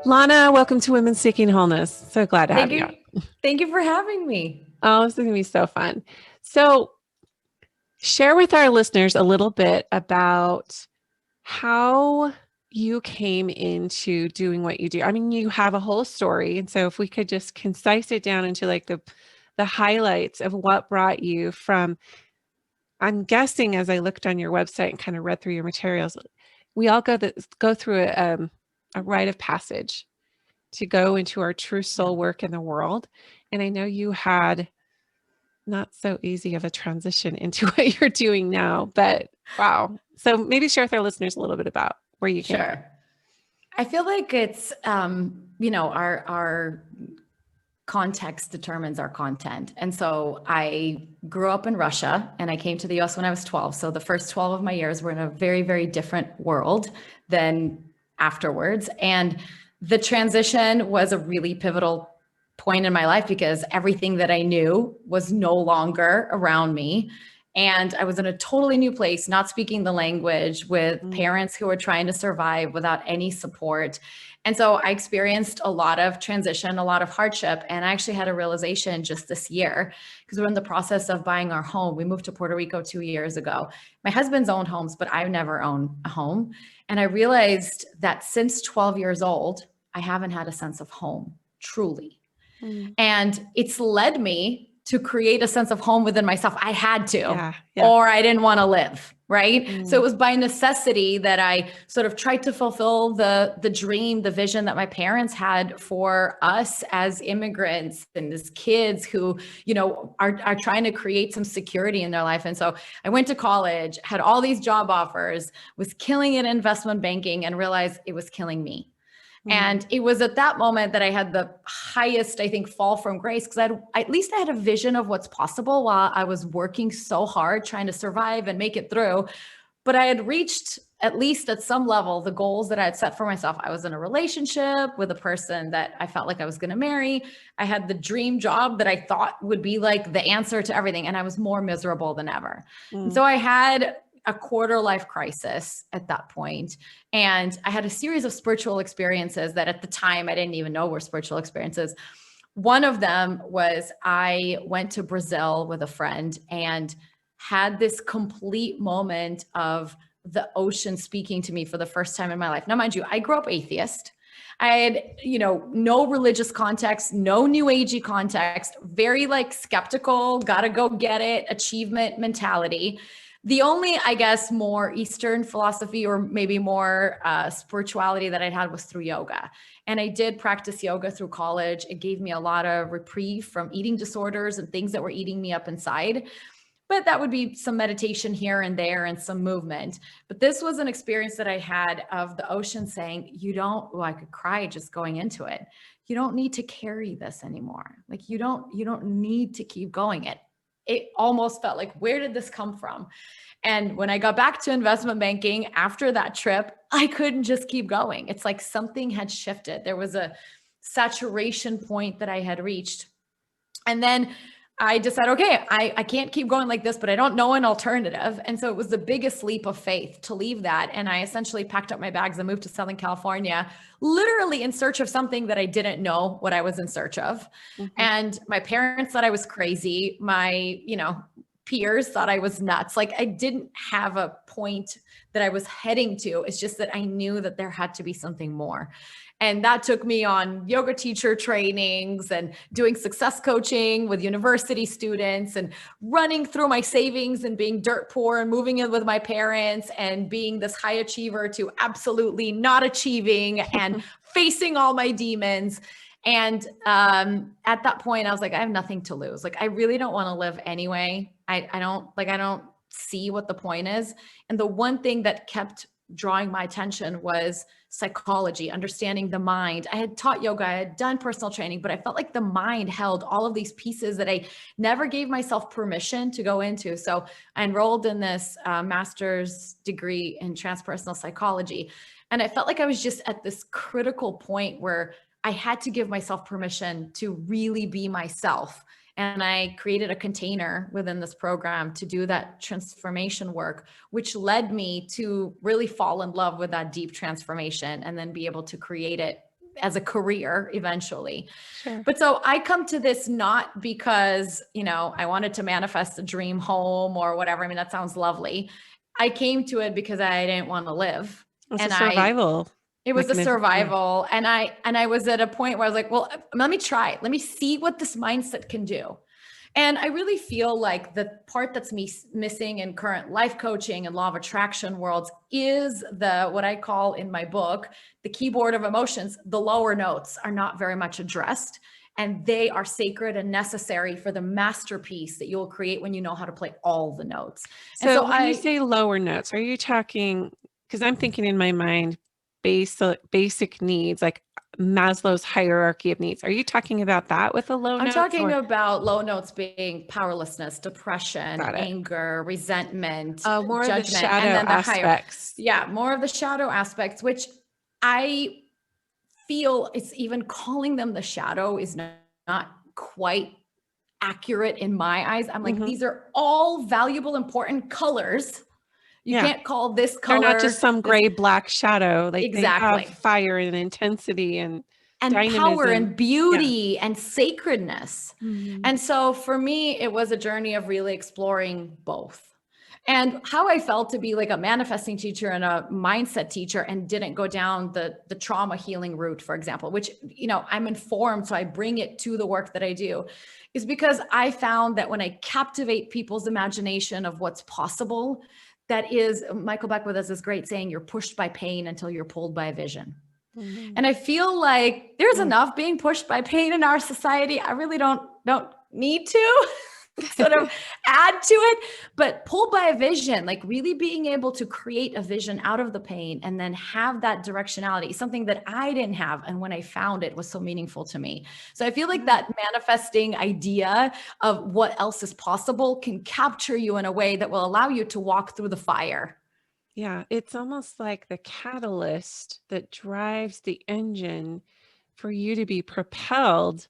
Lana, welcome to Women Seeking Wholeness. So glad to Thank have you. you. Thank you for having me. Oh, this is going to be so fun. So, share with our listeners a little bit about how you came into doing what you do. I mean, you have a whole story. And so if we could just concise it down into like the highlights of what brought you from, I'm guessing as I looked on your website and kind of read through your materials, we all go through a rite of passage to go into our true Yeah. soul work in the world. And I know you had not so easy of a transition into what you're doing now, but wow. So maybe share with our listeners a little bit about where you came from. Sure. I feel like it's our context determines our content. And so I grew up in Russia and I came to the US when I was 12. So the first 12 of my years were in a very, very different world than afterwards. And the transition was a really pivotal point in my life because everything that I knew was no longer around me. And I was in a totally new place, not speaking the language, with Mm, parents who were trying to survive without any support. And so I experienced a lot of transition, a lot of hardship. And I actually had a realization just this year because we're in the process of buying our home. We moved to Puerto Rico 2 years ago. My husband's owned homes, but I've never owned a home. And I realized that since 12 years old, I haven't had a sense of home, truly. mm, And it's led me to create a sense of home within myself. I had to, yeah, yeah. or I didn't want to live. Right. So it Mm, was by necessity that I sort of tried to fulfill the dream, the vision that my parents had for us as immigrants and as kids who, are trying to create some security in their life. And so I went to college, had all these job offers, was killing it in investment banking, and realized it was killing me. mm, And it was at that moment that I had the highest, I think, fall from grace because at least I had a vision of what's possible while I was working so hard trying to survive and make it through. But I had reached, at least at some level, the goals that I had set for myself. I was in a relationship with a person that I felt like I was going to marry. I had the dream job that I thought would be like the answer to everything. And I was more miserable than ever. And mm, so I had a quarter life crisis at that point. And I had a series of spiritual experiences that at the time I didn't even know were spiritual experiences. One of them was I went to Brazil with a friend and had this complete moment of the ocean speaking to me for the first time in my life. Now, mind you, I grew up atheist. I had, no religious context, no new agey context, very like skeptical, gotta go get it, achievement mentality. The only, I guess, more Eastern philosophy or maybe more spirituality that I had was through yoga. And I did practice yoga through college. It gave me a lot of reprieve from eating disorders and things that were eating me up inside. But that would be some meditation here and there and some movement. But this was an experience that I had of the ocean saying, you don't, oh, I could cry just going into it. You don't need to carry this anymore. Like you don't need to keep going. It almost felt like, where did this come from? And when I got back to investment banking after that trip, I couldn't just keep going. It's like something had shifted. There was a saturation point that I had reached. And then I decided, okay, I can't keep going like this, but I don't know an alternative. And so it was the biggest leap of faith to leave that. And I essentially packed up my bags and moved to Southern California, literally in search of something that I didn't know what I was in search of. mhm, And my parents thought I was crazy. My, peers thought I was nuts. Like I didn't have a point that I was heading to. It's just that I knew that there had to be something more. And that took me on yoga teacher trainings and doing success coaching with university students and running through my savings and being dirt poor and moving in with my parents and being this high achiever to absolutely not achieving and facing all my demons. And at that point, I was like, I have nothing to lose. Like, I really don't want to live anyway. I don't see what the point is. And the one thing that kept drawing my attention was psychology, understanding the mind. I had taught yoga, I had done personal training, but I felt like the mind held all of these pieces that I never gave myself permission to go into. So I enrolled in this master's degree in transpersonal psychology. And I felt like I was just at this critical point where I had to give myself permission to really be myself. And I created a container within this program to do that transformation work, which led me to really fall in love with that deep transformation and then be able to create it as a career eventually. Sure. But so I come to this not because, I wanted to manifest a dream home or whatever. I mean, that sounds lovely. I came to it because I didn't want to live. It's And a survival it was a mechanism. survival. And I was at a point where I was like, well, let me try it. Let me see what this mindset can do. And I really feel like the part that's missing in current life coaching and law of attraction worlds is what I call in my book, the keyboard of emotions. The lower notes are not very much addressed, and they are sacred and necessary for the masterpiece that you'll create when you know how to play all the notes. So when you say lower notes, are you talking, because I'm thinking in my mind, basic needs, like Maslow's hierarchy of needs. Are you talking about that with the low notes? I'm talking about low notes being powerlessness, depression, Got it. anger, resentment, more judgment, of the shadow and then the aspects. more of the shadow aspects, which I feel it's even calling them the shadow is not quite accurate in my eyes. I'm like, these are all valuable, important colors. You can't call this color. They're not just some gray black shadow. Like exactly. They have fire and intensity and dynamism. Power and beauty and sacredness. And so for me, it was a journey of really exploring both. And how I felt to be like a manifesting teacher and a mindset teacher and didn't go down the trauma healing route, for example, which, I'm informed, so I bring it to the work that I do, is because I found that when I captivate people's imagination of what's possible, that is, Michael Beckwith has this great saying, you're pushed by pain until you're pulled by a vision. And I feel like there's enough being pushed by pain in our society. I really don't need to sort of add to it, but pulled by a vision, like really being able to create a vision out of the pain and then have that directionality, something that I didn't have. And when I found it was so meaningful to me. So I feel like that manifesting idea of what else is possible can capture you in a way that will allow you to walk through the fire. Yeah, it's almost like the catalyst that drives the engine for you to be propelled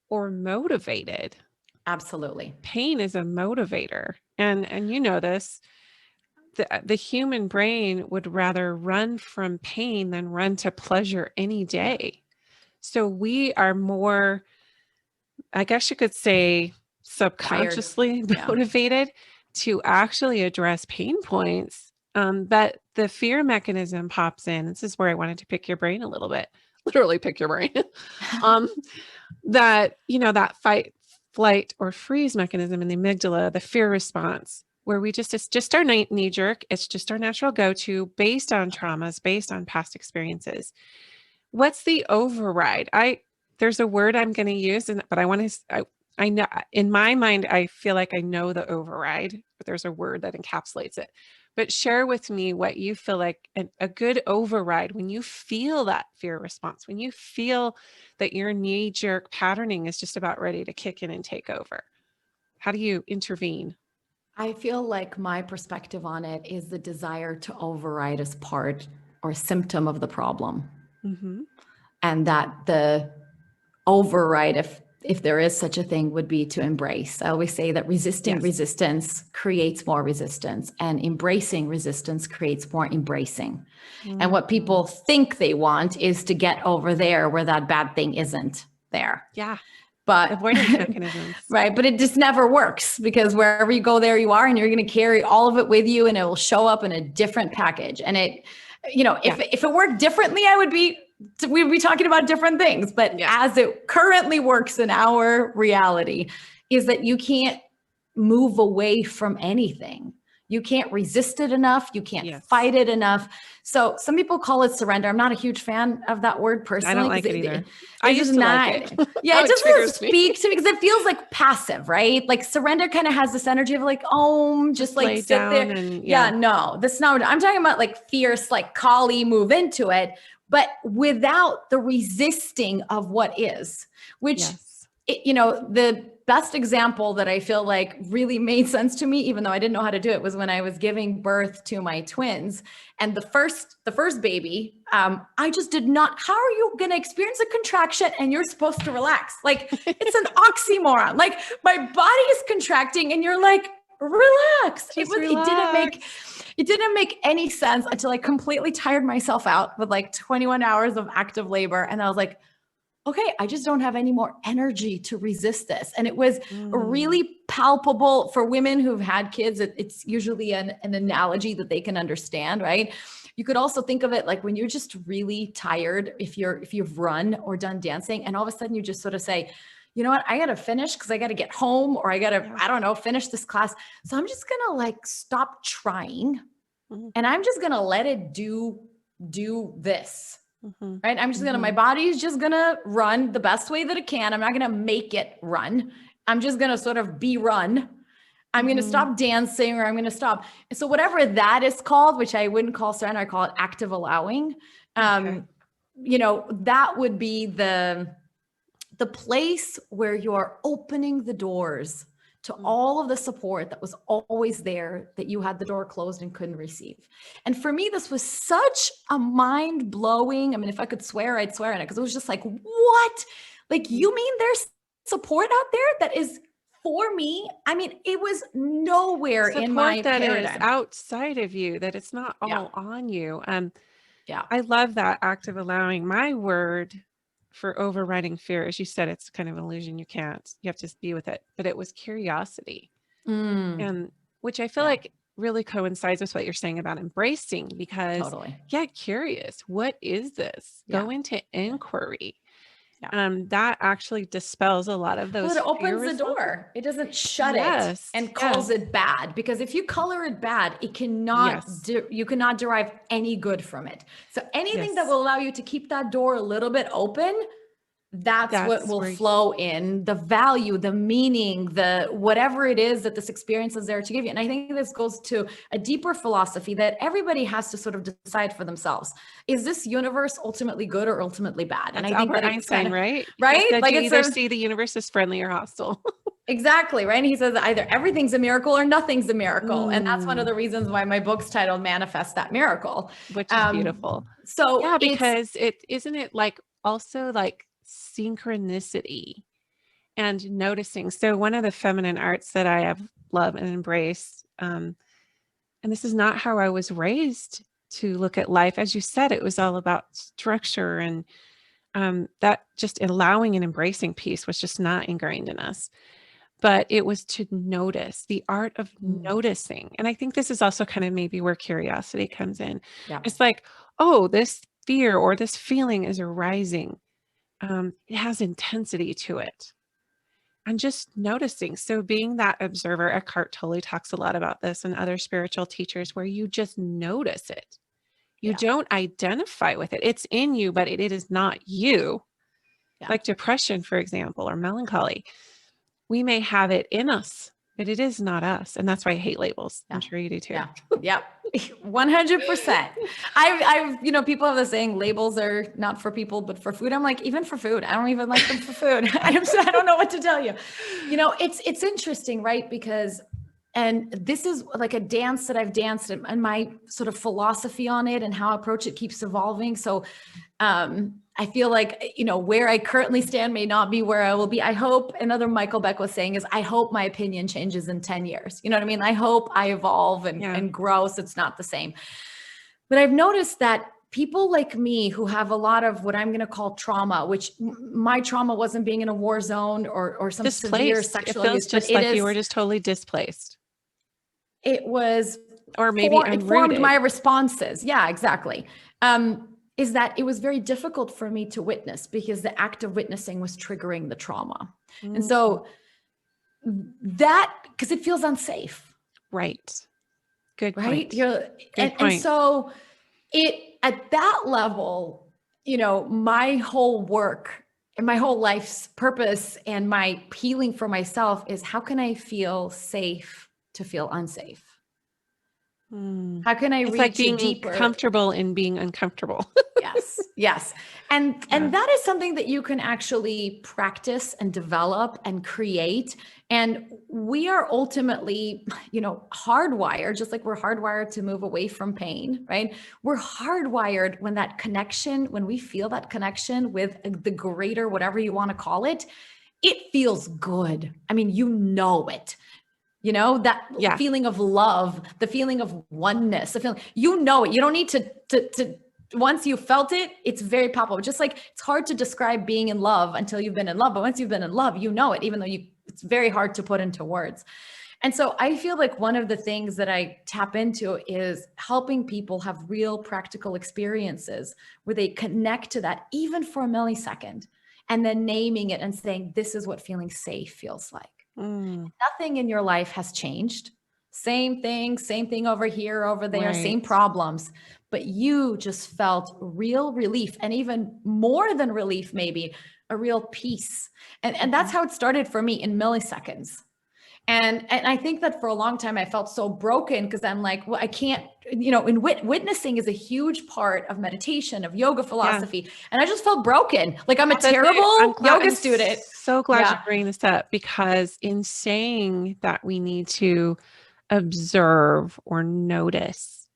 or motivated. Absolutely. Pain is a motivator. And you know this, the human brain would rather run from pain than run to pleasure any day. So we are more, I guess you could say, subconsciously motivated to actually address pain points. But the fear mechanism pops in. This is where I wanted to pick your brain a little bit, literally pick your brain. That fight, flight, or freeze mechanism in the amygdala, the fear response, where it's just our knee jerk. It's just our natural go-to based on traumas, based on past experiences. What's the override? There's a word I'm going to use, but I know in my mind, I feel like I know the override, but there's a word that encapsulates it. But share with me what you feel like a good override when you feel that fear response, when you feel that your knee-jerk patterning is just about ready to kick in and take over. How do you intervene? I feel like my perspective on it is the desire to override as part or symptom of the problem. And that the override, if there is such a thing, would be to embrace. I always say that resisting resistance creates more resistance, and embracing resistance creates more embracing. And what people think they want is to get over there where that bad thing isn't there. Yeah. But avoidance mechanisms. Right. But it just never works, because wherever you go, there you are, and you're going to carry all of it with you, and it will show up in a different package. And if it worked differently, we'd be talking about different things. But as it currently works in our reality, is that you can't move away from anything. You can't resist it enough. You can't fight it enough. So some people call it surrender. I'm not a huge fan of that word personally. I don't like it either. I used to like it. Yeah, it just doesn't speak to me, because it feels like passive, right? Like surrender kind of has this energy of like, just like sit there. And, no, that's not what I'm talking about. Like fierce, like Kali, move into it, but without the resisting of what is, which, the best example that I feel like really made sense to me, even though I didn't know how to do it, was when I was giving birth to my twins. And the first baby, I just did not, how are you going to experience a contraction and you're supposed to relax? Like it's an oxymoron. Like my body is contracting and you're like, relax. Just It didn't make any sense until I completely tired myself out with like 21 hours of active labor. And I was like, okay, I just don't have any more energy to resist this. And it was really palpable for women who've had kids. It's usually an analogy that they can understand, right? You could also think of it like when you're just really tired, if you've run or done dancing, and all of a sudden you just sort of say, you know what, I got to finish because I got to get home, or I got to, I don't know, finish this class. So I'm just going to like stop trying and I'm just going to let it do this. Right. I'm just going to, my body is just going to run the best way that it can. I'm not going to make it run. I'm just going to sort of be run. I'm going to stop dancing, or I'm going to stop. And so whatever that is called, which I wouldn't call surrender, I call it active allowing. You know, that would be the place where you're opening the doors to all of the support that was always there, that you had the door closed and couldn't receive. And for me, this was such a mind blowing. I mean, if I could swear, I'd swear in it, because it was just like, what? Like, you mean there's support out there that is for me? I mean, it was nowhere support in my that paradigm. is outside of you, that it's not all on you. I love that active allowing. My word for overriding fear, as you said, it's kind of an illusion. You have to be with it, but it was curiosity. And which I feel like really coincides with what you're saying about embracing, because get curious. What is this? Go into inquiry. That actually dispels a lot of those. Well, it opens the door. It doesn't shut it and calls it bad, because if you color it bad, it cannot, you cannot derive any good from it. So anything that will allow you to keep that door a little bit open, that's what will flow in, the value, the meaning, the whatever it is that this experience is there to give you. And I think this goes to a deeper philosophy that everybody has to sort of decide for themselves. Is this universe ultimately good or ultimately bad? That's and I think Albert that Einstein, right? Like you either see the universe as friendly or hostile. Exactly, right? And he says either everything's a miracle or nothing's a miracle. And that's one of the reasons why my book's titled Manifest That Miracle. Which is beautiful. So yeah, because isn't it like also like synchronicity and noticing. So one of the feminine arts that I have loved and embraced, and this is not how I was raised to look at life. As you said, it was all about structure, and that just allowing and embracing peace was just not ingrained in us. But it was to notice, the art of noticing. And I think this is also kind of maybe where curiosity comes in. It's like, oh, this fear or this feeling is arising. It has intensity to it. And just noticing. So being that observer, Eckhart Tolle talks a lot about this, and other spiritual teachers, where you just notice it. You don't identify with it. It's in you, but it is not you. Like depression, for example, or melancholy. We may have it in us, but it is not us. And that's why I hate labels. I'm sure you do too. 100%. I've, you know, people have the saying labels are not for people, but for food. I'm like, even for food, I don't even like them for food. I don't know what to tell you. You know, it's interesting, right? Because, and this is like a dance that I've danced, and my sort of philosophy on it and how I approach it keeps evolving. So, I feel like, you know, where I currently stand may not be where I will be. I hope, another Michael Beck was saying is, I hope my opinion changes in 10 years. You know what I mean? I hope I evolve and grow, so it's not the same. But I've noticed that people like me who have a lot of what I'm going to call trauma, which my trauma wasn't being in a war zone or some severe sexual abuse. It feels just like you were just totally displaced. It was, or maybe it formed my responses. Yeah, exactly. Is that it was very difficult for me to witness, because the act of witnessing was triggering the trauma. And so that, because it feels unsafe. Right. Good right? point. And so at that level, you know, my whole work and my whole life's purpose and my healing for myself is, how can I feel safe to feel unsafe? How can I reach like being deeper, comfortable in being uncomfortable? Yes. And that is something that you can actually practice and develop and create. And we are ultimately, you know, hardwired, just like we're hardwired to move away from pain, right? We're hardwired when we feel that connection with the greater, whatever you want to call it, it feels good. I mean, you know it. that Yeah. feeling of love, the feeling of oneness, the feeling, it. You don't need to once you felt it, it's very palpable. Just like it's hard to describe being in love until you've been in love. But once you've been in love, it, even though it's very hard to put into words. And so I feel like one of the things that I tap into is helping people have real practical experiences where they connect to that, even for a millisecond, and then naming it and saying, this is what feeling safe feels like. Nothing in your life has changed. Same thing over here, over there, Right. same problems, but you just felt real relief, and even more than relief, maybe a real peace. And that's how it started for me, in milliseconds. And I think that for a long time I felt so broken, because I'm like, well, I can't, and witnessing is a huge part of meditation, of yoga philosophy. And I just felt broken. Like I'm a terrible yoga student. So glad you bring this up, because in saying that we need to observe or notice,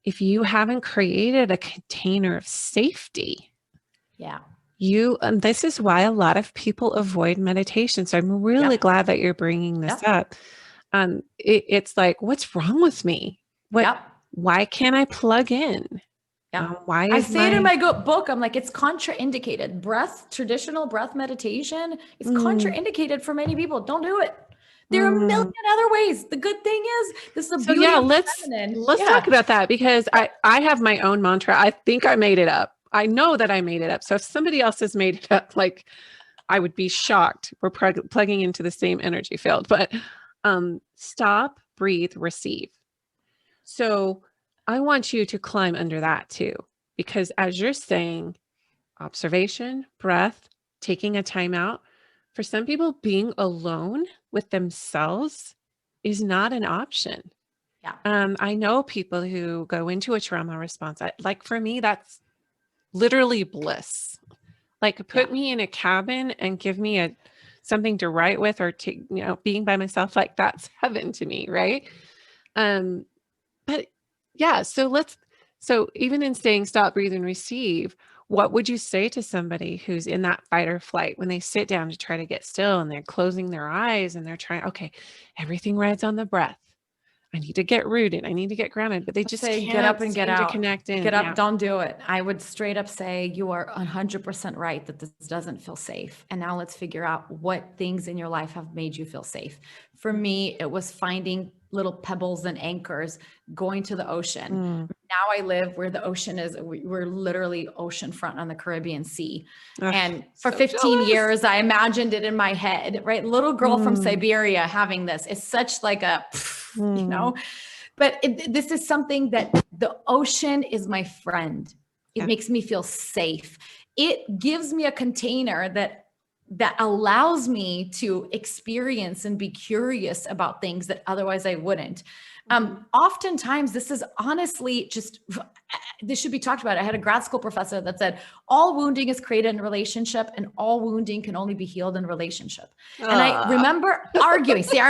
if you haven't created a container of safety, and this is why a lot of people avoid meditation. So I'm really glad that you're bringing this up. It's like, what's wrong with me? Why can't I plug in? Why I say it in my book, I'm like, it's contraindicated. Traditional breath meditation is contraindicated for many people. Don't do it. There are a million other ways. The good thing is, this is the beauty of feminine. Let's talk about that, because I have my own mantra. I think I made it up. I know that I made it up. So if somebody else has made it up, like, I would be shocked. We're plugging into the same energy field. But stop, breathe, receive. So I want you to climb under that too, because as you're saying, observation, breath, taking a time out. For some people, being alone with themselves is not an option. I know people who go into a trauma response. Like for me, that's literally bliss. Like put me in a cabin and give me something to write with, or being by myself, like that's heaven to me. Right. But yeah, so even in saying stop, breathe, and receive, what would you say to somebody who's in that fight or flight when they sit down to try to get still and they're closing their eyes and they're trying, okay, everything rides on the breath. I need to get rooted. I need to get grounded, but they just can't get up and get out. Connect in. Get up, don't do it. I would straight up say you are 100% right that this doesn't feel safe. And now let's figure out what things in your life have made you feel safe. For me, it was finding little pebbles and anchors, going to the ocean. Now I live where the ocean is. We're literally oceanfront on the Caribbean Sea. And for 15 years, I imagined it in my head, right? Little girl from Siberia having this. It's such like a, but this is something that the ocean is my friend. It makes me feel safe. It gives me a container that allows me to experience and be curious about things that otherwise I wouldn't. Oftentimes, this is honestly this should be talked about. I had a grad school professor that said, all wounding is created in relationship and all wounding can only be healed in relationship. And I remember arguing. I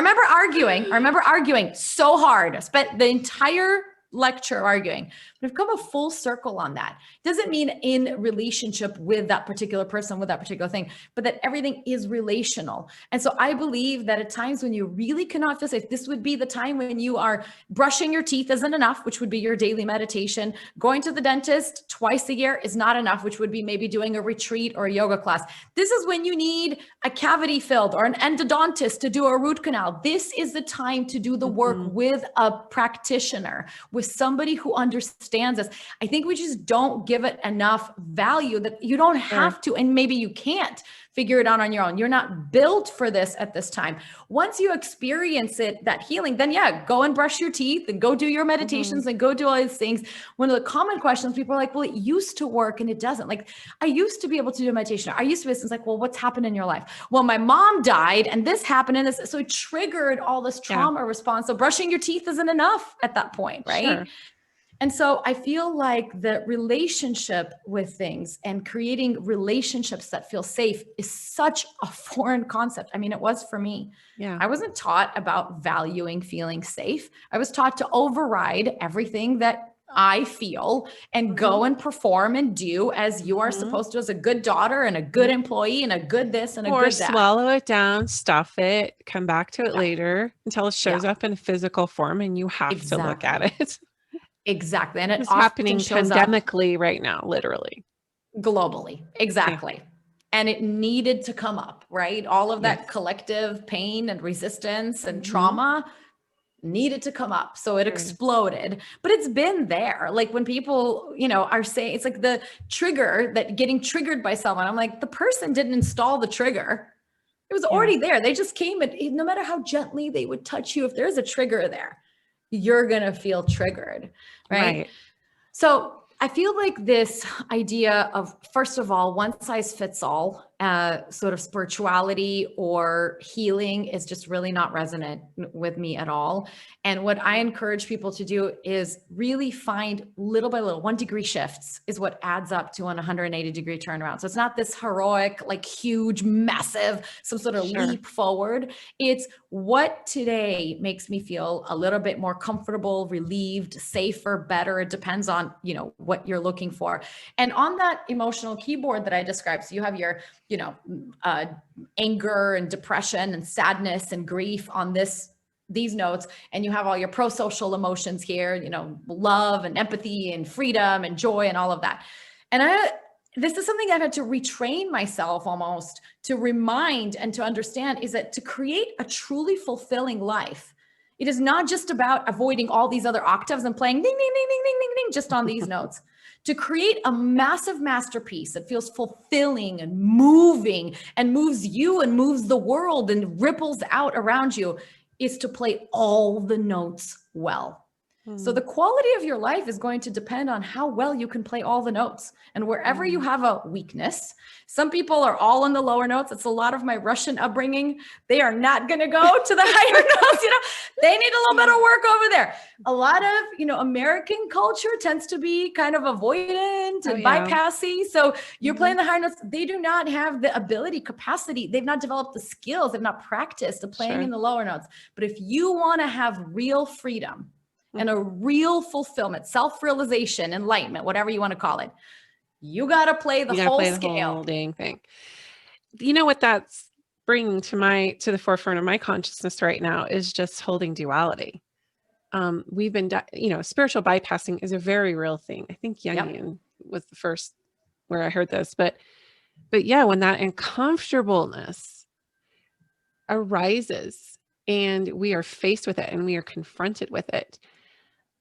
remember arguing so hard. I spent the entire lecture arguing, but I've come a full circle on that. Doesn't mean in relationship with that particular person, with that particular thing, but that everything is relational. And so I believe that at times when you really cannot feel safe, this would be the time when you are brushing your teeth isn't enough, which would be your daily meditation. Going to the dentist twice a year is not enough, which would be maybe doing a retreat or a yoga class. This is when you need a cavity filled or an endodontist to do a root canal. This is the time to do the work with a practitioner, with somebody who understands us. I think we just don't give it enough value, that you don't have to, and maybe you can't figure it out on your own. You're not built for this at this time. Once you experience it, that healing, then go and brush your teeth and go do your meditations and go do all these things. One of the common questions, people are like, well, it used to work and it doesn't. Like, I used to be able to do meditation. I used to be, it's like, well, what's happened in your life? Well, my mom died and this happened and this. So it triggered all this trauma response. So brushing your teeth isn't enough at that point, right? Sure. And so I feel like the relationship with things and creating relationships that feel safe is such a foreign concept. I mean, it was for me. I wasn't taught about valuing feeling safe. I was taught to override everything that I feel, and go and perform and do as you are supposed to, as a good daughter and a good employee and a good this and a Or good that. swallow it down, stuff it, come back to it later until it shows up in physical form and you have to look at it. Exactly. And it It's often happening shows up pandemically right now, literally. globally. Exactly. Yeah. And it needed to come up, right? All of that collective pain and resistance and trauma needed to come up. So it exploded, but it's been there. Like when people, are saying, it's like the trigger, that getting triggered by someone, I'm like, the person didn't install the trigger. It was already there. They just came, and no matter how gently they would touch you, if there's a trigger there, you're going to feel triggered. Right. So I feel like this idea of, first of all, one size fits all, sort of spirituality or healing is just really not resonant with me at all. And what I encourage people to do is really find little by little, 1-degree shifts is what adds up to an 180-degree turnaround. So it's not this heroic, like huge, massive, some sort of leap forward. It's what today makes me feel a little bit more comfortable, relieved, safer, better. It depends on, what you're looking for. And on that emotional keyboard that I described, so you have your, anger and depression and sadness and grief on these notes, and you have all your pro-social emotions here, love and empathy and freedom and joy and all of that. And this is something I've had to retrain myself almost to remind and to understand, is that to create a truly fulfilling life, it is not just about avoiding all these other octaves and playing ding, ding, ding, ding, ding, ding, ding, just on these notes. To create a massive masterpiece that feels fulfilling and moving and moves you and moves the world and ripples out around you, is to play all the notes well. So the quality of your life is going to depend on how well you can play all the notes. And wherever you have a weakness, some people are all in the lower notes. It's a lot of my Russian upbringing. They are not going to go to the higher notes. They need a little bit of work over there. A lot of, American culture tends to be kind of avoidant and bypassy. So you're playing the higher notes. They do not have the ability, capacity. They've not developed the skills. They've not practiced the playing in the lower notes. But if you want to have real freedom, and a real fulfillment, self-realization, enlightenment, whatever you want to call it, you got to play the whole scale. The whole dang thing. You know what that's bringing to the forefront of my consciousness right now is just holding duality. We've been, spiritual bypassing is a very real thing. I think Jungian was the first where I heard this, but yeah, when that uncomfortableness arises and we are faced with it and we are confronted with it,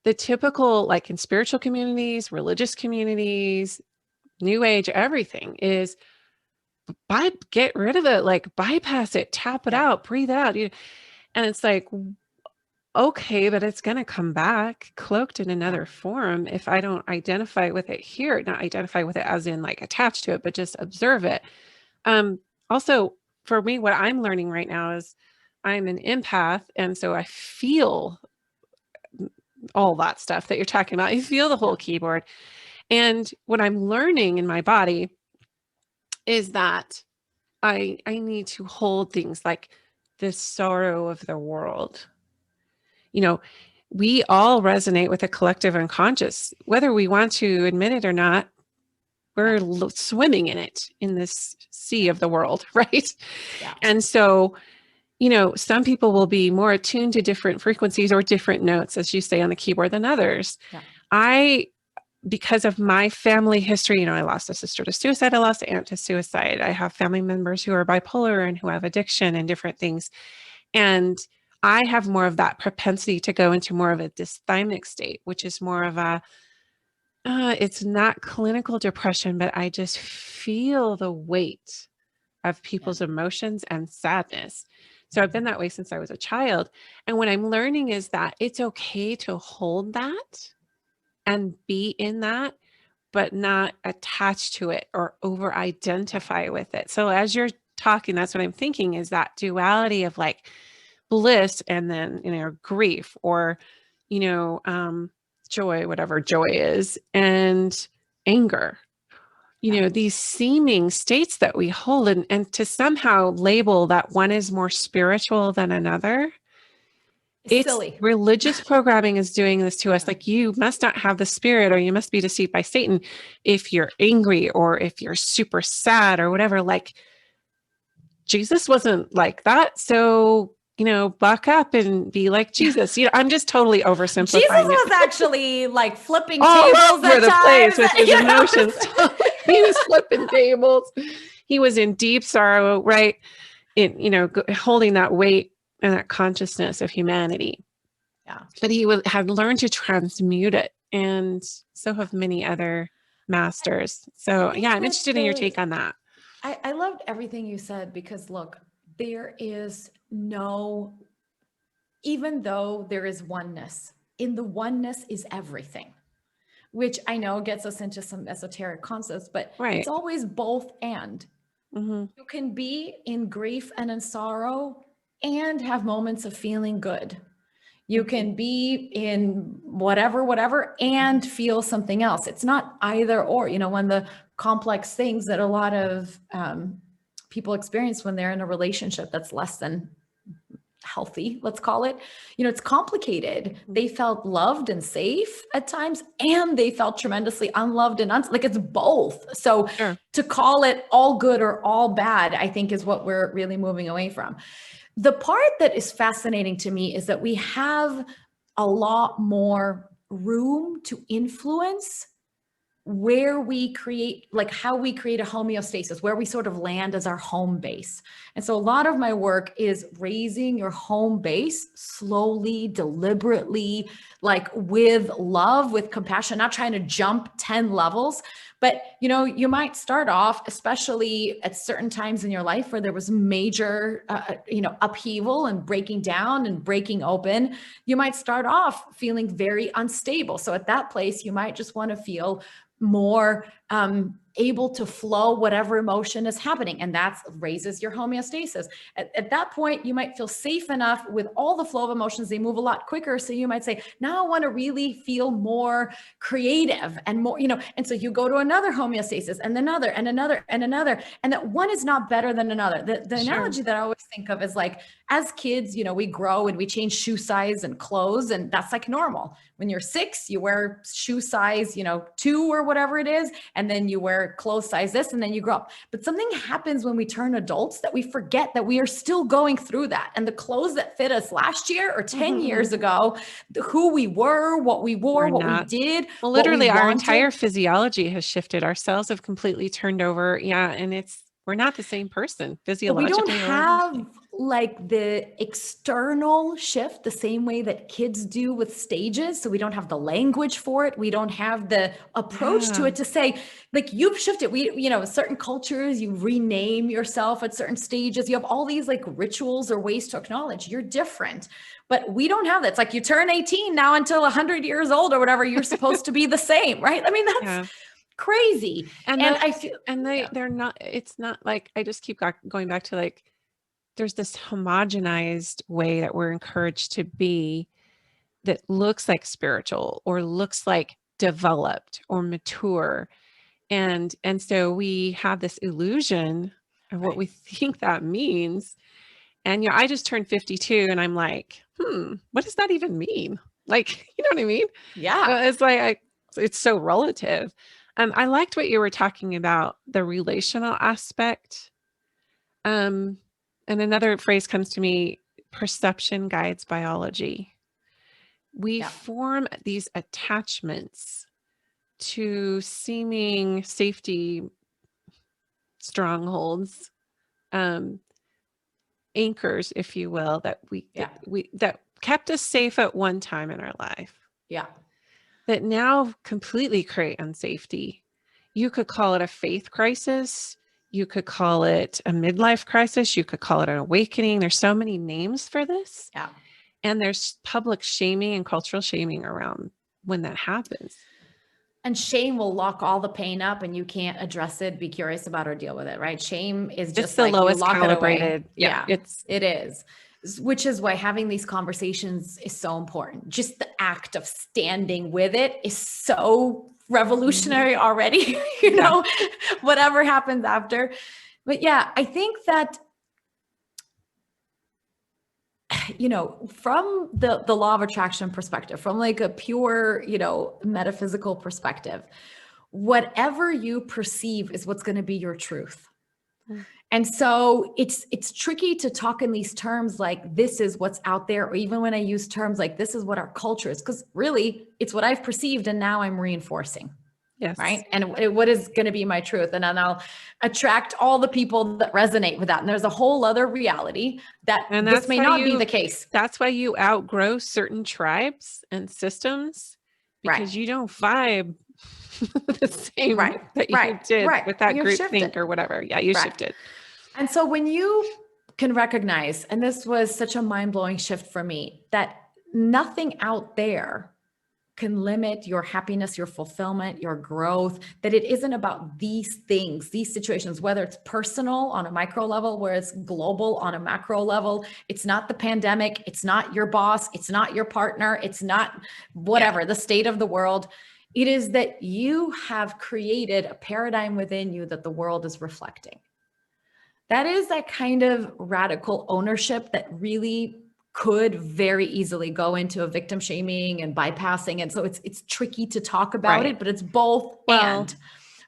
the typical, like in spiritual communities, religious communities, new age, everything is get rid of it, like bypass it, tap it out, breathe it out. And it's like, okay, but it's going to come back cloaked in another form if I don't identify with it here, not identify with it as in like attached to it, but just observe it. Also, for me, what I'm learning right now is I'm an empath. And so I feel all that stuff that you're talking about. You feel the whole keyboard. And what I'm learning in my body is that I need to hold things like the sorrow of the world. We all resonate with a collective unconscious, whether we want to admit it or not. We're swimming in it, in this sea of the world, right? Yeah. And so some people will be more attuned to different frequencies or different notes, as you say, on the keyboard than others. Yeah. Because of my family history, I lost a sister to suicide. I lost an aunt to suicide. I have family members who are bipolar and who have addiction and different things. And I have more of that propensity to go into more of a dysthymic state, which is more of a, it's not clinical depression, but I just feel the weight of people's emotions and sadness. So I've been that way since I was a child. And what I'm learning is that it's okay to hold that and be in that, but not attach to it or over identify with it. So as you're talking, that's what I'm thinking, is that duality of like bliss and then, grief or, joy, whatever joy is, and anger. These seeming states that we hold, and to somehow label that one is more spiritual than another It's silly. Religious programming is doing this to us. Like, you must not have the spirit, or you must be deceived by Satan if you're angry or if you're super sad or whatever. Like, Jesus wasn't like that. So, buck up and be like Jesus. I'm just totally oversimplifying Jesus it. was actually like flipping All tables over at the times. place with his emotions. He was flipping tables. He was in deep sorrow, right? Holding that weight and that consciousness of humanity. Yeah. But he had learned to transmute it. And so have many other masters. So yeah, I'm interested in your take on that. I loved everything you said, because look, there is no, even though there is oneness, in the oneness is everything, which I know gets us into some esoteric concepts, but Right. It's always both and. Mm-hmm. You can be in grief and in sorrow and have moments of feeling good. You can be in whatever, and feel something else. It's not either or. One of the complex things that a lot of people experience when they're in a relationship that's less than healthy, let's call it, it's complicated. They felt loved and safe at times, and they felt tremendously unloved and like it's both. So Sure. To call it all good or all bad, I think is what we're really moving away from. The part that is fascinating to me is that we have a lot more room to influence where we create, like how we create a homeostasis, where we sort of land as our home base. And so a lot of my work is raising your home base slowly, deliberately, like with love, with compassion, not trying to jump 10 levels. But, you might start off, especially at certain times in your life where there was major, upheaval and breaking down and breaking open. You might start off feeling very unstable. So at that place, you might just want to feel more able to flow whatever emotion is happening. And that raises your homeostasis. At that point, you might feel safe enough with all the flow of emotions. They move a lot quicker. So you might say, now I want to really feel more creative and more, and so you go to another homeostasis and another and another and another. And that one is not better than another. The analogy that I always think of is like, as kids, we grow and we change shoe size and clothes, and that's like normal. When you're 6, you wear shoe size, 2 or whatever it is, and then you wear clothes size this, and then you grow up. But something happens when we turn adults that we forget that we are still going through that. And the clothes that fit us last year or 10 years ago, who we were, what we wore, what we did. Well, literally our entire physiology has shifted. Our cells have completely turned over. Yeah. And we're not the same person physiologically. But we don't have like the external shift the same way that kids do with stages. So we don't have the language for it. We don't have the approach to it to say, like, you've shifted. Certain cultures, you rename yourself at certain stages. You have all these like rituals or ways to acknowledge you're different. But we don't have that. It's like you turn 18 now until 100 years old or whatever, you're supposed to be the same, right? I mean, that's crazy. And I feel, and they're not, it's not like, I just keep going back to like, there's this homogenized way that we're encouraged to be that looks like spiritual or looks like developed or mature. And so we have this illusion of what we think that means. And I just turned 52 and I'm like, what does that even mean? Like, you know what I mean? Yeah. It's like, it's so relative. I liked what you were talking about, the relational aspect. And another phrase comes to me, perception guides biology. We form these attachments to seeming safety strongholds, anchors, if you will, that that kept us safe at one time in our life. Yeah. That now completely create unsafety. You could call it a faith crisis. You could call it a midlife crisis. You could call it an awakening. There's so many names for this. Yeah. And there's public shaming and cultural shaming around when that happens. And shame will lock all the pain up and you can't address it, be curious about or deal with it, right? Shame is just the like lowest you lock calibrated. It away. It is. Which is why having these conversations is so important. Just the act of standing with it is so revolutionary already, whatever happens after. But yeah, I think that from the law of attraction perspective, from like a pure, metaphysical perspective, whatever you perceive is what's going to be your truth. And so it's tricky to talk in these terms like this is what's out there, or even when I use terms like this is what our culture is, because really it's what I've perceived and now I'm reinforcing. Yes. Right. And what is going to be my truth? And then I'll attract all the people that resonate with that. And there's a whole other reality that this may not be the case. That's why you outgrow certain tribes and systems, because you don't vibe the same that you did with that group think or whatever. Yeah, you shifted. And so when you can recognize, and this was such a mind-blowing shift for me, that nothing out there can limit your happiness, your fulfillment, your growth, that it isn't about these things, these situations, whether it's personal on a micro level, where it's global on a macro level. It's not the pandemic. It's not your boss. It's not your partner. It's not whatever, the state of the world. It is that you have created a paradigm within you that the world is reflecting. That is that kind of radical ownership that really could very easily go into a victim shaming and bypassing. And so it's tricky to talk about it, but it's both and.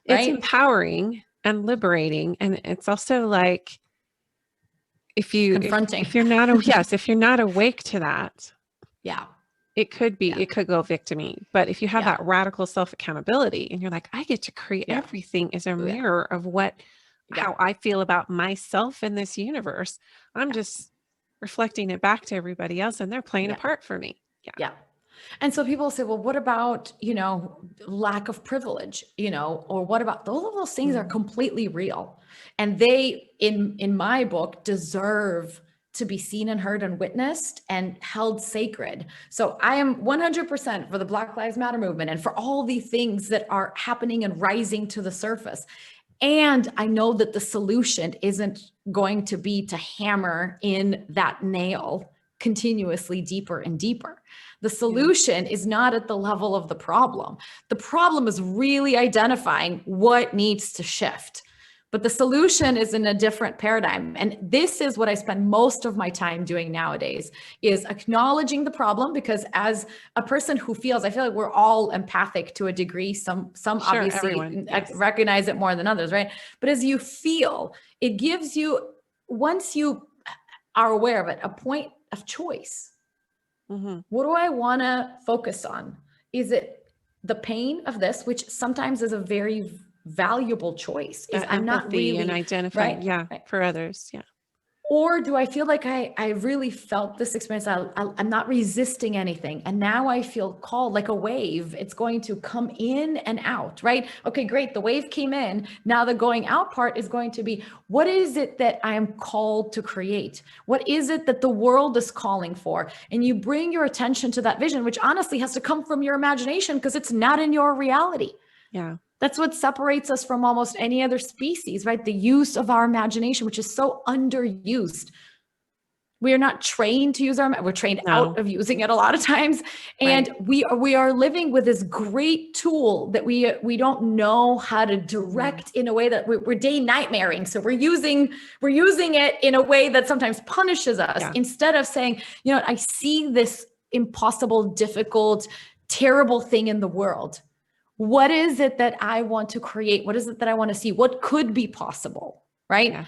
It's empowering and liberating. And it's also like, confronting. If you're not, if you're not awake to that, it could be, it could go victim-y. But if you have that radical self-accountability and you're like, I get to create everything as a mirror of how I feel about myself in this universe. I'm just reflecting it back to everybody else, and they're playing a part for me. Yeah. And so people say, well, what about, lack of privilege, or what about all of those things are completely real. And they, in my book, deserve to be seen and heard and witnessed and held sacred. So I am 100% for the Black Lives Matter movement and for all the things that are happening and rising to the surface. And I know that the solution isn't going to be to hammer in that nail continuously deeper and deeper. The solution is not at the level of the problem. The problem is really identifying what needs to shift. But the solution is in a different paradigm. And this is what I spend most of my time doing nowadays, is acknowledging the problem, because as a person who feels, I feel like we're all empathic to a degree. Some obviously recognize it more than others, right? But as you feel, it gives you, once you are aware of it, a point of choice. What do I want to focus on? Is it the pain of this, which sometimes is a very valuable choice, is I'm not really and identifying for others. Or do I feel like I really felt this experience? I'm not resisting anything. And now I feel called like a wave. It's going to come in and out, right? Okay, great. The wave came in. Now the going out part is going to be, what is it that I am called to create? What is it that the world is calling for? And you bring your attention to that vision, which honestly has to come from your imagination, because it's not in your reality. Yeah. That's what separates us from almost any other species, right? The use of our imagination, which is so underused. We are not trained to use we're trained out of using it a lot of times. And we are living with this great tool that we don't know how to direct in a way that we're day nightmaring. So we're using it in a way that sometimes punishes us, instead of saying, I see this impossible, difficult, terrible thing in the world. What is it that I want to create? What is it that I want to see? What could be possible, right? Yeah.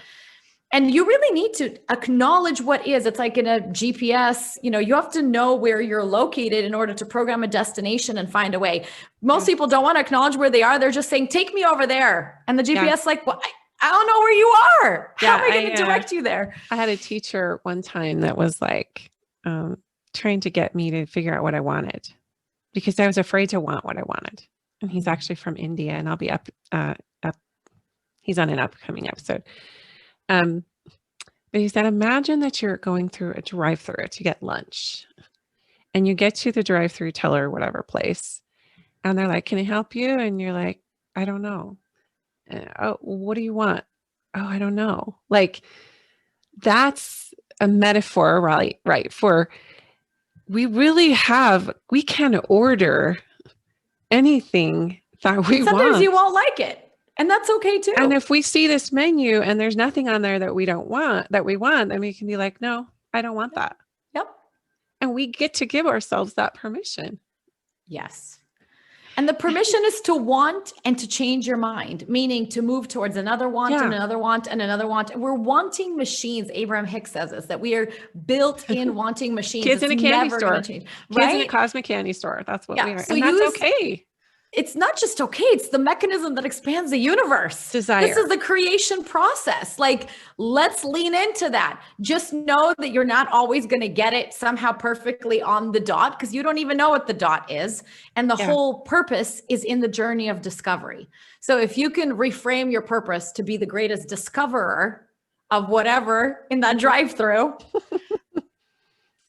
And you really need to acknowledge what is. It's like in a GPS, you have to know where you're located in order to program a destination and find a way. Most people don't want to acknowledge where they are. They're just saying, take me over there. And the GPS like, well, I don't know where you are. How am I going to direct you there? I had a teacher one time that was like trying to get me to figure out what I wanted, because I was afraid to want what I wanted. And he's actually from India, and I'll be up. He's on an upcoming episode. But he said, imagine that you're going through a drive-through to get lunch, and you get to the drive-through teller or whatever place, and they're like, "Can I help you?" And you're like, "I don't know." Oh, what do you want? Oh, I don't know. Like, that's a metaphor, right? For we can order anything that we want. Sometimes you won't like it, and that's okay too. And if we see this menu and there's nothing on there that we want, then we can be like, no, I don't want that. Yep. And we get to give ourselves that permission. Yes. And the permission is to want and to change your mind, meaning to move towards another want and another want and another want. We're wanting machines. Abraham Hicks says this, that we are built in wanting machines. Kids in a candy store. Change, Kids in a cosmic candy store. That's what we are. So and that's okay. It's not just okay. It's the mechanism that expands the universe. Desire. This is the creation process. Like, let's lean into that. Just know that you're not always going to get it somehow perfectly on the dot, because you don't even know what the dot is. And the whole purpose is in the journey of discovery. So if you can reframe your purpose to be the greatest discoverer of whatever in that drive-through,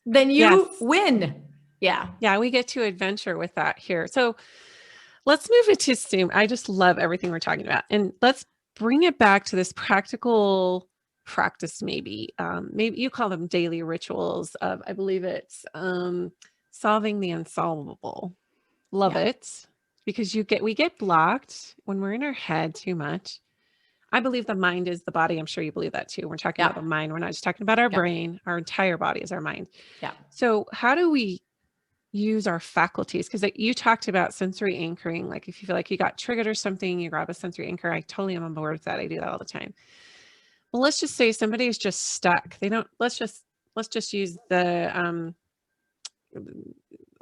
then you win. Yeah. Yeah. We get to adventure with that here. So let's move it to STEAM. I just love everything we're talking about. And let's bring it back to this practical practice, maybe. Maybe you call them daily rituals of, I believe it's solving the unsolvable. Love it. Because we get blocked when we're in our head too much. I believe the mind is the body. I'm sure you believe that too. We're talking about the mind. We're not just talking about our brain. Our entire body is our mind. Yeah. So how do we use our faculties? Because you talked about sensory anchoring. Like if you feel like you got triggered or something, you grab a sensory anchor. I totally am on board with that. I do that all the time. Well, let's just say somebody is just stuck. Let's just use a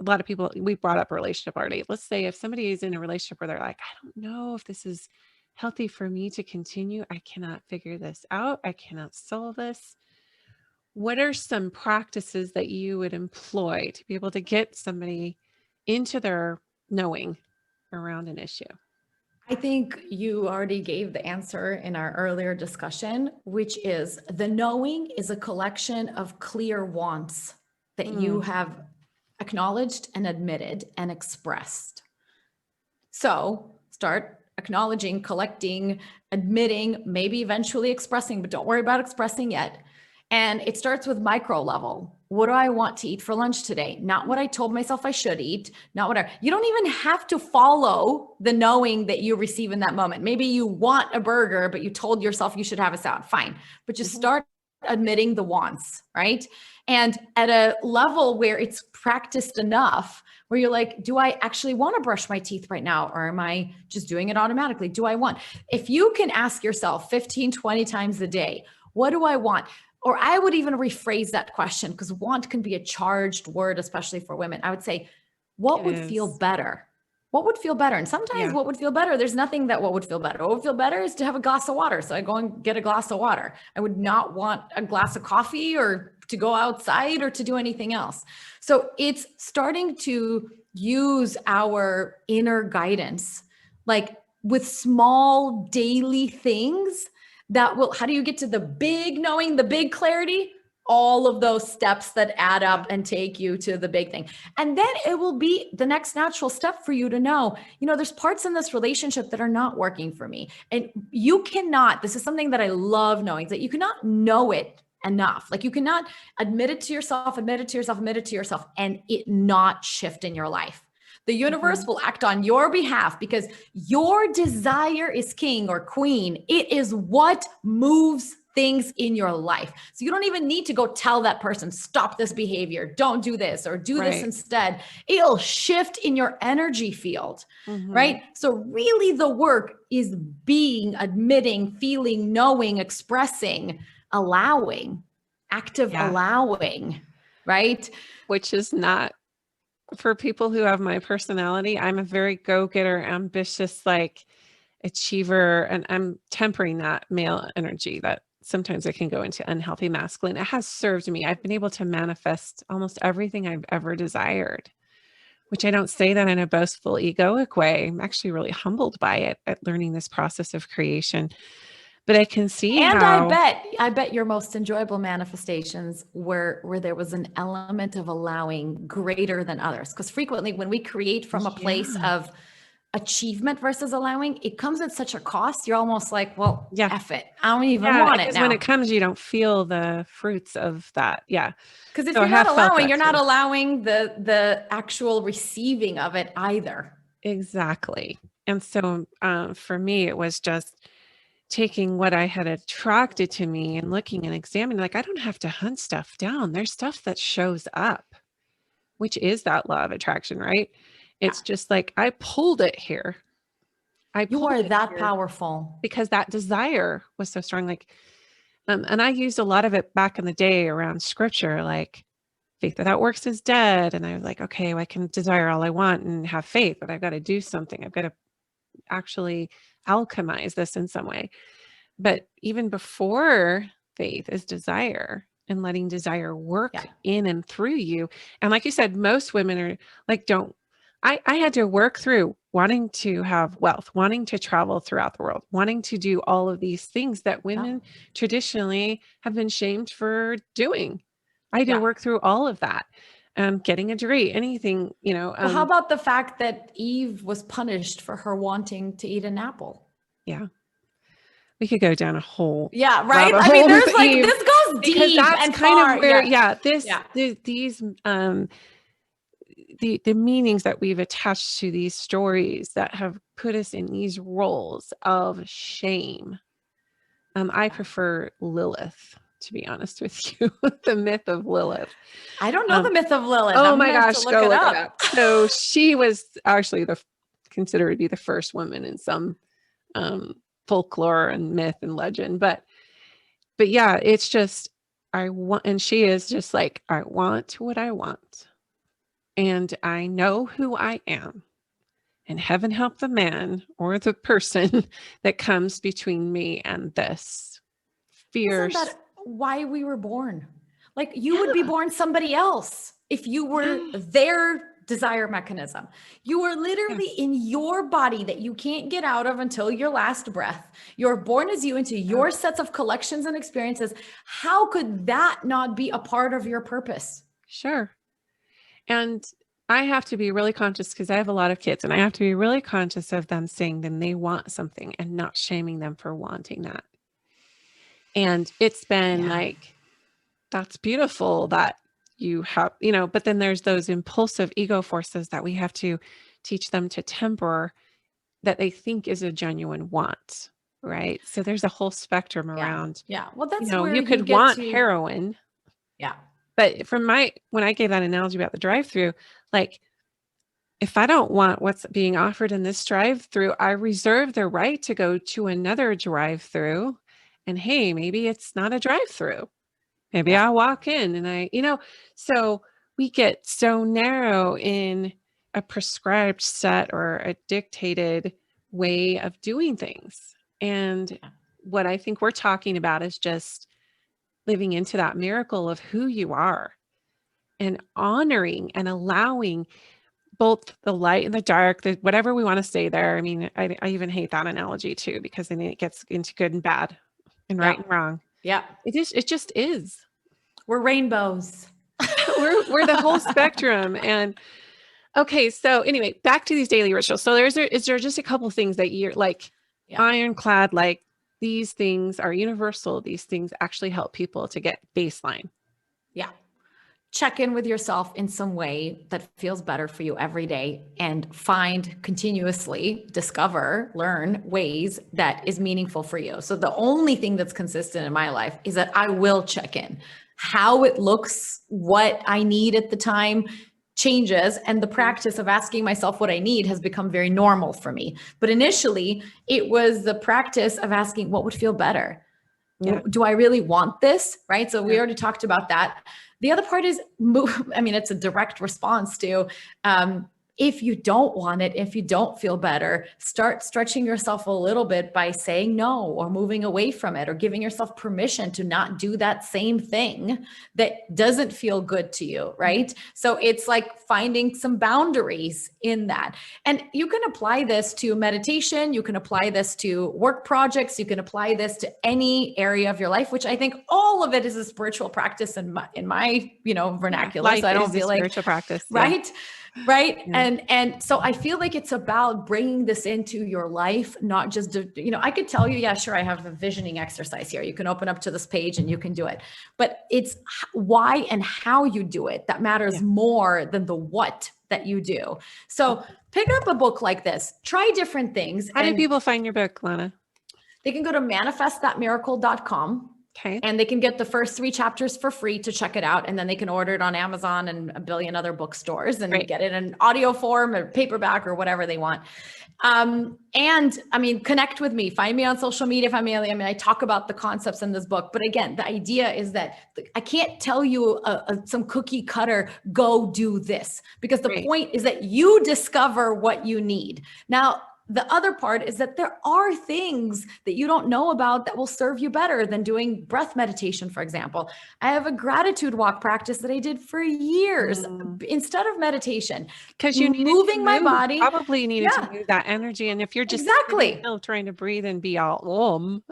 lot of people, we brought up relationship already. Let's say if somebody is in a relationship where they're like, I don't know if this is healthy for me to continue. I cannot figure this out. I cannot solve this. What are some practices that you would employ to be able to get somebody into their knowing around an issue? I think you already gave the answer in our earlier discussion, which is the knowing is a collection of clear wants that you have acknowledged and admitted and expressed. So start acknowledging, collecting, admitting, maybe eventually expressing, but don't worry about expressing yet. And it starts with micro level. What do I want to eat for lunch today? Not what I told myself I should eat, not whatever. You don't even have to follow the knowing that you receive in that moment. Maybe you want a burger, but you told yourself you should have a salad. Fine. But just start admitting the wants, right? And at a level where it's practiced enough, where you're like, do I actually want to brush my teeth right now? Or am I just doing it automatically? Do I want? If you can ask yourself 15, 20 times a day, what do I want? Or I would even rephrase that question, because want can be a charged word, especially for women. I would say, what would feel better? What would feel better? And sometimes what would feel better, there's nothing that what would feel better. What would feel better is to have a glass of water. So I go and get a glass of water. I would not want a glass of coffee or to go outside or to do anything else. So it's starting to use our inner guidance, like with small daily things that will, how do you get to the big knowing, the big clarity? All of those steps that add up and take you to the big thing. And then it will be the next natural step for you to know, there's parts in this relationship that are not working for me. And you cannot, this is something that I love knowing, that you cannot know it enough. Like you cannot admit it to yourself, and it not shift in your life. The universe will act on your behalf because your desire is king or queen. It is what moves things in your life. So you don't even need to go tell that person, stop this behavior, don't do this, or do this instead. It'll shift in your energy field, right? So really the work is being, admitting, feeling, knowing, expressing, allowing, active allowing, right? Which is not, for people who have my personality, I'm a very go-getter, ambitious, like achiever, and I'm tempering that male energy that sometimes it can go into unhealthy masculine. It has served me. I've been able to manifest almost everything I've ever desired, which I don't say that in a boastful, egoic way. I'm actually really humbled by it at learning this process of creation. But I can see how, I bet your most enjoyable manifestations where there was an element of allowing greater than others. Because frequently when we create from a place of achievement versus allowing, it comes at such a cost. You're almost like, well, F it. I don't even want it now. When it comes, you don't feel the fruits of that. Yeah. Because if you're not allowing, you're not allowing the actual receiving of it either. Exactly. And so for me, it was just taking what I had attracted to me and looking and examining, like, I don't have to hunt stuff down. There's stuff that shows up. which is that law of attraction, right? Yeah. It's just like, I pulled it here. You are that powerful because that desire was so strong. Like, and I used a lot of it back in the day around scripture, like faith without works is dead. And I was like, okay, well, I can desire all I want and have faith, but I've got to do something. I've got to actually alchemize this in some way. But even before faith is desire, and letting desire work in and through you. And like you said, most women are like, I had to work through wanting to have wealth, wanting to travel throughout the world, wanting to do all of these things that women traditionally have been shamed for doing. I had to work through all of that. Getting a degree, anything, Well, how about the fact that Eve was punished for her wanting to eat an apple? Yeah. We could go down a whole right. I mean, there's like Eve, this goes deep, because that's and kind far. Of where these the meanings that we've attached to these stories that have put us in these roles of shame. I prefer Lilith, to be honest with you, the myth of Lilith. I don't know the myth of Lilith. Oh my gosh, go look it up. So she was actually considered to be the first woman in some folklore and myth and legend, but yeah, it's just and she is just like, I want what I want, and I know who I am, and heaven help the man or the person that comes between me and this fierce. Isn't that why we were born? Like, you would be born somebody else if you were their desire mechanism. You are literally in your body that you can't get out of until your last breath. You're born as you into your sets of collections and experiences. How could that not be a part of your purpose? Sure. And I have to be really conscious, because I have a lot of kids, and I have to be really conscious of them saying then they want something and not shaming them for wanting that. And it's been like, that's beautiful that you have, but then there's those impulsive ego forces that we have to teach them to temper, that they think is a genuine want, right? So there's a whole spectrum around. Yeah. Well, that's where you could want heroin. Yeah. But when I gave that analogy about the drive-through, like, if I don't want what's being offered in this drive-through, I reserve the right to go to another drive-through, and hey, maybe it's not a drive-through. Maybe I'll walk in and so we get so narrow in a prescribed set or a dictated way of doing things. And what I think we're talking about is just living into that miracle of who you are, and honoring and allowing both the light and the dark, whatever we want to say there. I mean, I even hate that analogy too, because then it gets into good and bad and right and wrong. Yeah. It just is. We're rainbows. we're the whole spectrum. And okay, so anyway, back to these daily rituals. So is there just a couple things that you're like ironclad, like these things are universal, these things actually help people to get baseline? Yeah. Check in with yourself in some way that feels better for you every day, and continuously discover, learn ways that is meaningful for you. So the only thing that's consistent in my life is that I will check in. How it looks, what I need at the time changes, and the practice of asking myself what I need has become very normal for me. But initially, it was the practice of asking what would feel better. Yeah. Do I really want this? Right? So we already talked about that. The other part is it's a direct response to if you don't want it, if you don't feel better, start stretching yourself a little bit by saying no, or moving away from it, or giving yourself permission to not do that same thing that doesn't feel good to you, right? So it's like finding some boundaries in that. And you can apply this to meditation. You can apply this to work projects. You can apply this to any area of your life, which I think all of it is a spiritual practice in my vernacular. Life so I don't feel like spiritual practice. Right. Yeah. Right. Yeah. And so I feel like it's about bringing this into your life, not just, I could tell you, yeah, sure, I have a visioning exercise here. You can open up to this page and you can do it, but it's why and how you do it that matters more than the what that you do. So pick up a book like this, try different things. How do people find your book, Lana? They can go to manifestthatmiracle.com. Okay. And they can get the first 3 chapters for free to check it out. And then they can order it on Amazon and a billion other bookstores and Right. get it in audio form or paperback or whatever they want. And I mean, connect with me, find me on social media. I talk about the concepts in this book, but again, the idea is that I can't tell you some cookie cutter, go do this, because the Right. point is that you discover what you need. Now, the other part is that there are things that you don't know about that will serve you better than doing breath meditation, for example. I have a gratitude walk practice that I did for years instead of meditation. Because you needed moving to my move, body. probably needed to Yeah. move that energy. And if you're just sitting Exactly. still trying to breathe and be all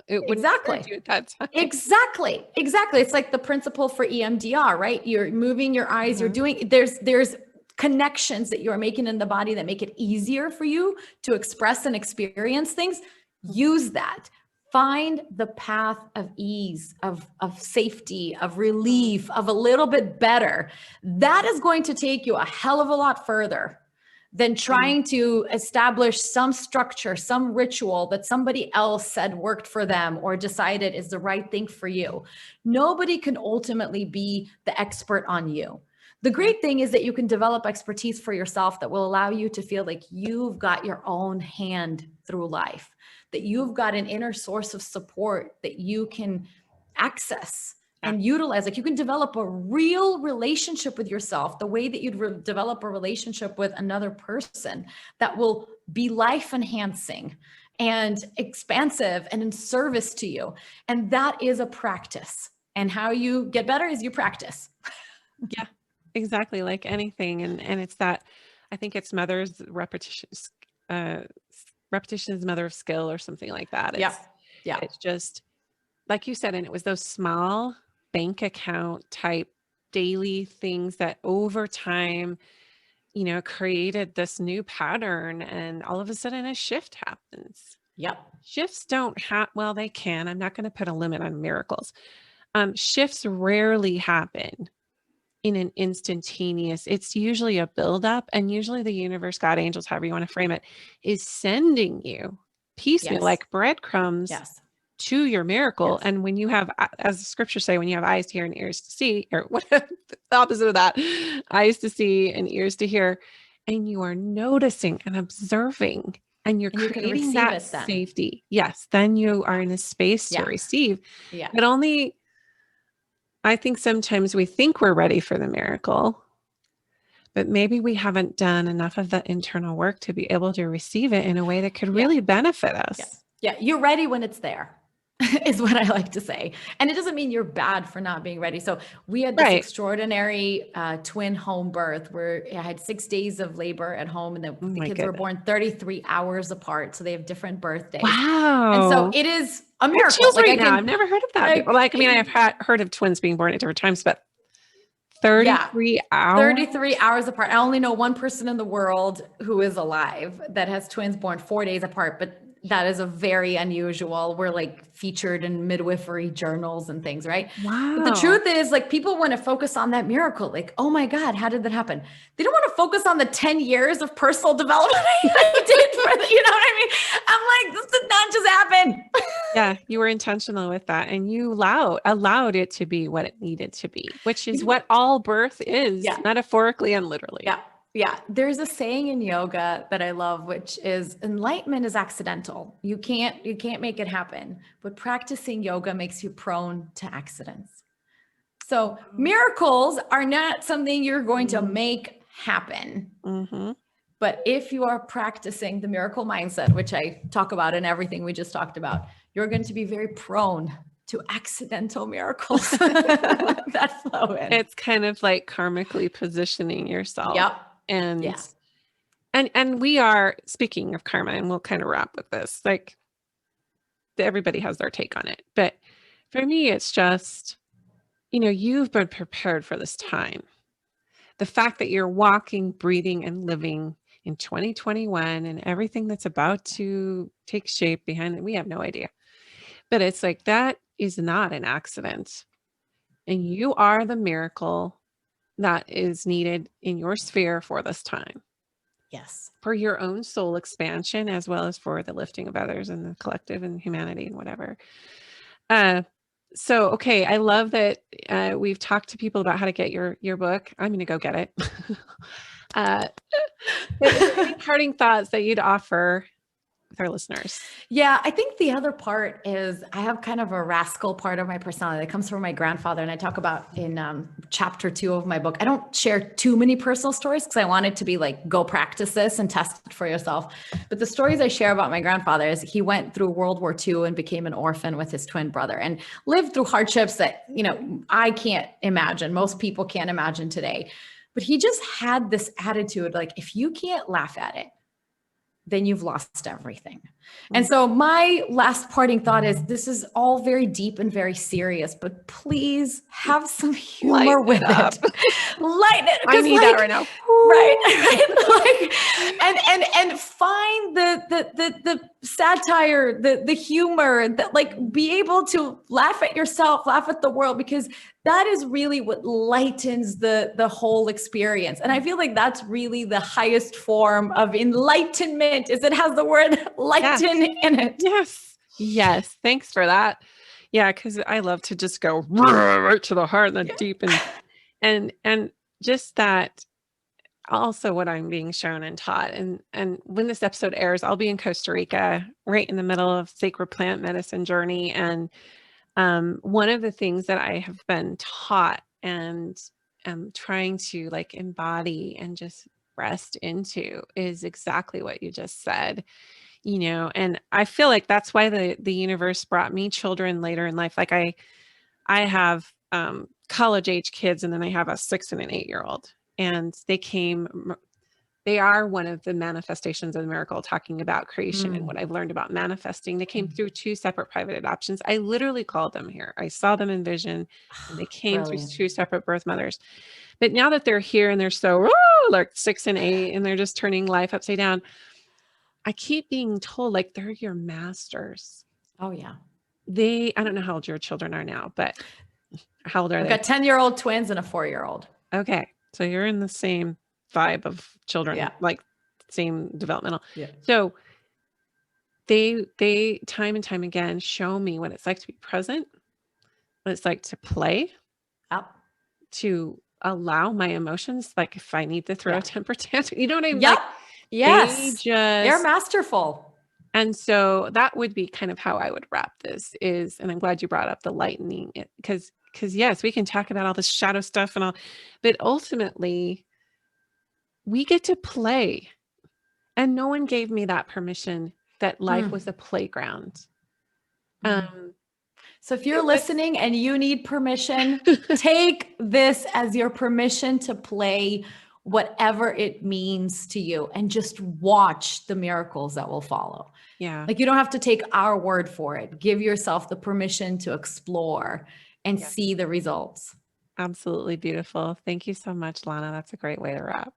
it wouldn't Exactly. serve you at that time. Exactly. It's like the principle for EMDR, right? You're moving your eyes, you're doing, there's connections that you're making in the body that make it easier for you to express and experience things. Use that. Find the path of ease, of safety, of relief, of a little bit better. That is going to take you a hell of a lot further than trying to establish some structure, some ritual that somebody else said worked for them or decided is the right thing for you. Nobody can ultimately be the expert on you. The great thing is that you can develop expertise for yourself that will allow you to feel like you've got your own hand through life, that you've got an inner source of support that you can access and utilize. Like you can develop a real relationship with yourself the way that you'd develop a relationship with another person that will be life enhancing and expansive and in service to you. And that is a practice. And how you get better is you practice. Yeah, exactly. Like anything. And it's that, I think it's mother's repetition, repetition is mother of skill or something like that. It's just, like you said, and it was those small bank account type daily things that over time, created this new pattern, and all of a sudden a shift happens. Shifts don't have, well, they can. I'm not going to put a limit on miracles. Shifts rarely happen in an instantaneous, it's usually a buildup, and usually the universe, God, angels, however you want to frame it, is sending you piecemeal, like breadcrumbs to your miracle. And when you have, as the scriptures say, when you have eyes to hear and ears to see, or what the opposite of that, eyes to see and ears to hear, and you are noticing and observing, and you're creating that safety. Yes. Then you are in a space to receive. But only, I think sometimes we think we're ready for the miracle, but maybe we haven't done enough of the internal work to be able to receive it in a way that could really benefit us. You're ready when it's there. Is what I like to say. And it doesn't mean you're bad for not being ready. So we had this extraordinary twin home birth where I had 6 days of labor at home, and the kids were born 33 hours apart. So they have different birthdays. Wow. And so it is a miracle. Chills right now. I've never heard of that. I've heard of twins being born at different times, but 33 hours? 33 hours apart. I only know one person in the world who is alive that has twins born 4 days apart, but that is a very unusual. We're like featured in midwifery journals and things, right? Wow. But the truth is, like, people want to focus on that miracle. Like, oh my God, how did that happen? They don't want to focus on the 10 years of personal development I did for the, you know what I mean? I'm like, this did not just happen. Yeah, you were intentional with that, and you allowed it to be what it needed to be, which is what all birth is, metaphorically and literally. Yeah. There's a saying in yoga that I love, which is enlightenment is accidental. You can't make it happen, but practicing yoga makes you prone to accidents. So miracles are not something you're going to make happen. But if you are practicing the miracle mindset, which I talk about in everything we just talked about, you're going to be very prone to accidental miracles that flow in. It's kind of like karmically positioning yourself. And we are, speaking of karma, and we'll kind of wrap with this, like everybody has their take on it. But for me, it's just, you've been prepared for this time. The fact that you're walking, breathing, and living in 2021 and everything that's about to take shape behind it, we have no idea. But it's like, that is not an accident. And you are the miracle that is needed in your sphere for this time. Yes. For your own soul expansion, as well as for the lifting of others and the collective and humanity and whatever. So, okay, I love that we've talked to people about how to get your book. I'm going to go get it. uh, but is there any parting thoughts that you'd offer with our listeners? Yeah, I think the other part is I have kind of a rascal part of my personality that comes from my grandfather. And I talk about in chapter 2 of my book. I don't share too many personal stories because I want it to be like, go practice this and test it for yourself. But the stories I share about my grandfather is he went through World War II and became an orphan with his twin brother and lived through hardships that, you know, I can't imagine. Most people can't imagine today. But he just had this attitude, like, if you can't laugh at it, then you've lost everything. And so my last parting thought is, this is all very deep and very serious, but please have some humor with it. Lighten it. I need that right now. Right. And find the satire, the humor, that like be able to laugh at yourself, laugh at the world, because that is really what lightens the whole experience. And I feel like that's really the highest form of enlightenment, is it has the word lighten in it. Yes. Thanks for that. Yeah. Cause I love to just go right to the heart and the deep and just that also what I'm being shown and taught. And when this episode airs, I'll be in Costa Rica, right in the middle of sacred plant medicine journey. And one of the things that I have been taught and am trying to like embody and just rest into is exactly what you just said, you know, and I feel like that's why the universe brought me children later in life. Like I have college age kids, and then I have a 6 and an 8-year-old, and they are one of the manifestations of the miracle, talking about creation and what I've learned about manifesting. They came through 2 separate private adoptions. I literally called them here. I saw them in vision, and they came through 2 separate birth mothers. But now that they're here and they're so like 6 and 8, and they're just turning life upside down, I keep being told like they're your masters. Oh yeah. I don't know how old your children are now, but how old are they? I've got 10-year-old twins and a 4-year-old. Okay. So you're in the same vibe of children, like same developmental. So they time and time again show me what it's like to be present, what it's like to play, to allow my emotions. Like if I need to throw a temper tantrum, you know what I mean? Like, they're masterful. And so that would be kind of how I would wrap this is, and I'm glad you brought up the lightening it, because yes, we can talk about all this shadow stuff and all, but ultimately we get to play. And no one gave me that permission, that life was a playground. So if you're listening and you need permission, take this as your permission to play whatever it means to you, and just watch the miracles that will follow. Yeah. Like you don't have to take our word for it. Give yourself the permission to explore and see the results. Absolutely beautiful. Thank you so much, Lana. That's a great way to wrap.